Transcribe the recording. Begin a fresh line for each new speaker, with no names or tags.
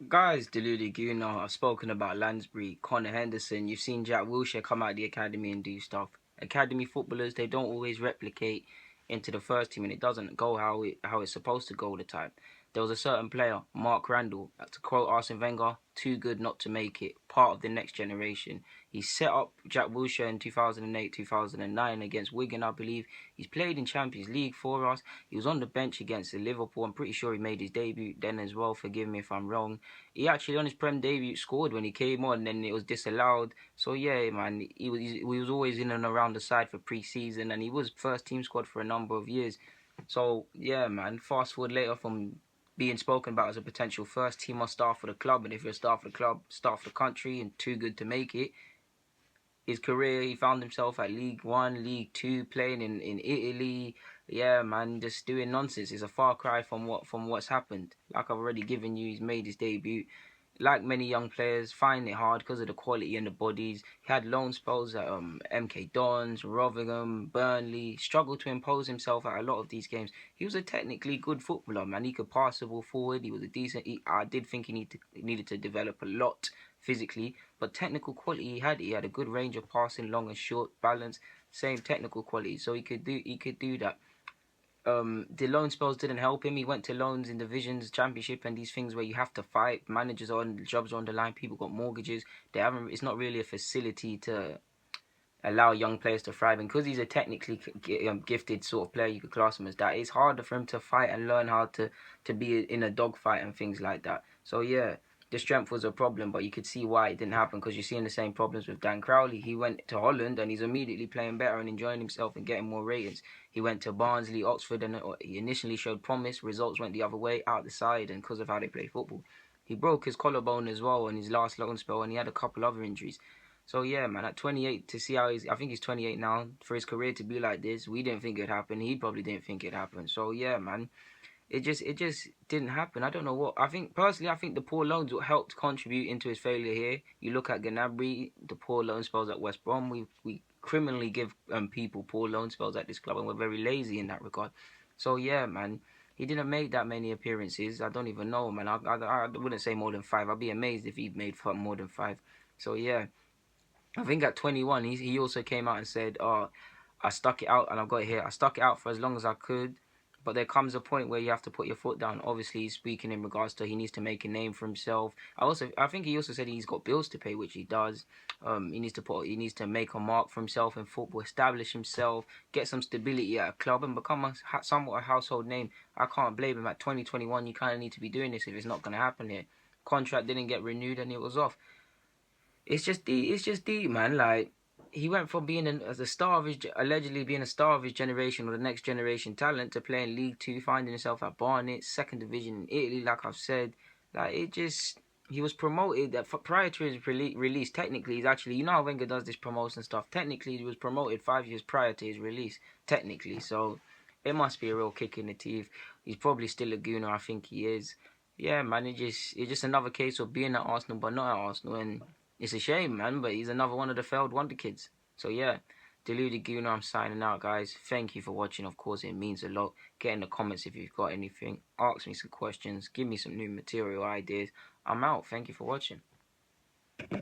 Guys, deluded Guna. I've spoken about Lansbury, Connor Henderson. You've seen Jack Wilshere come out of the academy and do stuff. Academy footballers, they don't always replicate into the first team, and it doesn't go how it's supposed to go all the time. There was a certain player, Mark Randall, to quote Arsene Wenger, too good not to make it, part of the next generation. He set up Jack Wilshere in 2008, 2009 against Wigan, I believe. He's played in Champions League for us. He was on the bench against the Liverpool. I'm pretty sure he made his debut then as well. Forgive me if I'm wrong. He actually on his Prem debut scored when he came on, and then it was disallowed. So yeah, man, he was always in and around the side for pre-season, and he was first team squad for a number of years. So yeah, man, fast forward later from being spoken about as a potential first team or star for the club, and if you're a star for the club, star for the country, and too good to make it. His career, he found himself at League One, League Two, playing in Italy. Yeah, man, just doing nonsense. It's a far cry from what's happened. Like I've already given you, he's made his debut. Like many young players, find it hard because of the quality and the bodies. He had loan spells at MK Dons, Rotherham, Burnley. Struggled to impose himself at a lot of these games. He was a technically good footballer, man. He could pass the ball forward. He was a decent. I did think he needed to develop a lot physically, but technical quality he had. He had a good range of passing, long and short, balance, same technical quality. So he could do that. The loan spells didn't help him. He went to loans in divisions, championship, and these things where you have to fight. Managers are on, jobs are on the line. People got mortgages. They haven't. It's not really a facility to allow young players to thrive. And because he's a technically gifted sort of player, you could class him as that. It's harder for him to fight and learn how to be in a dogfight and things like that. So yeah, the strength was a problem, but you could see why it didn't happen because you're seeing the same problems with Dan Crowley. He went to Holland and he's immediately playing better and enjoying himself and getting more ratings. He went to Barnsley, Oxford, and he initially showed promise. Results went the other way, out the side, and because of how they play football. He broke his collarbone as well in his last loan spell, and he had a couple other injuries. So yeah, man, at 28, to see how I think he's 28 now, for his career to be like this, we didn't think it'd happen. He probably didn't think it'd happen. So yeah, man, it just didn't happen. I don't know what. I think the poor loans helped contribute into his failure here. You look at Gnabry, the poor loan spells at West Brom. We criminally give people poor loan spells at this club, and we're very lazy in that regard. So yeah, man, he didn't make that many appearances. I don't even know, man. I wouldn't say more than five. I'd be amazed if he made more than five. So yeah, I think at 21, he also came out and said, "Oh, I stuck it out, and I've got it here. I stuck it out for as long as I could, but there comes a point where you have to put your foot down." Obviously, he's speaking in regards to he needs to make a name for himself. I think he also said he's got bills to pay, which he does. He needs to make a mark for himself in football, establish himself, get some stability at a club, and become somewhat a household name. I can't blame him. At 2021, you kind of need to be doing this if it's not going to happen here. Contract didn't get renewed, and it was off. It's just deep, man. Like he went from being as a star of his, allegedly being a star of his generation or the next generation talent to playing League Two, finding himself at Barnet, second division in Italy. Like I've said, like he was promoted prior to his release. Technically, he's actually, you know how Wenger does this promotion stuff. Technically, he was promoted 5 years prior to his release. Technically, so it must be a real kick in the teeth. He's probably still a gooner. I think he is. Yeah, man. It's just another case of being at Arsenal but not at Arsenal, and it's a shame, man, but he's another one of the failed wonder kids. So yeah, Deluded Gooner, I'm signing out, guys. Thank you for watching. Of course, it means a lot. Get in the comments if you've got anything. Ask me some questions. Give me some new material ideas. I'm out. Thank you for watching.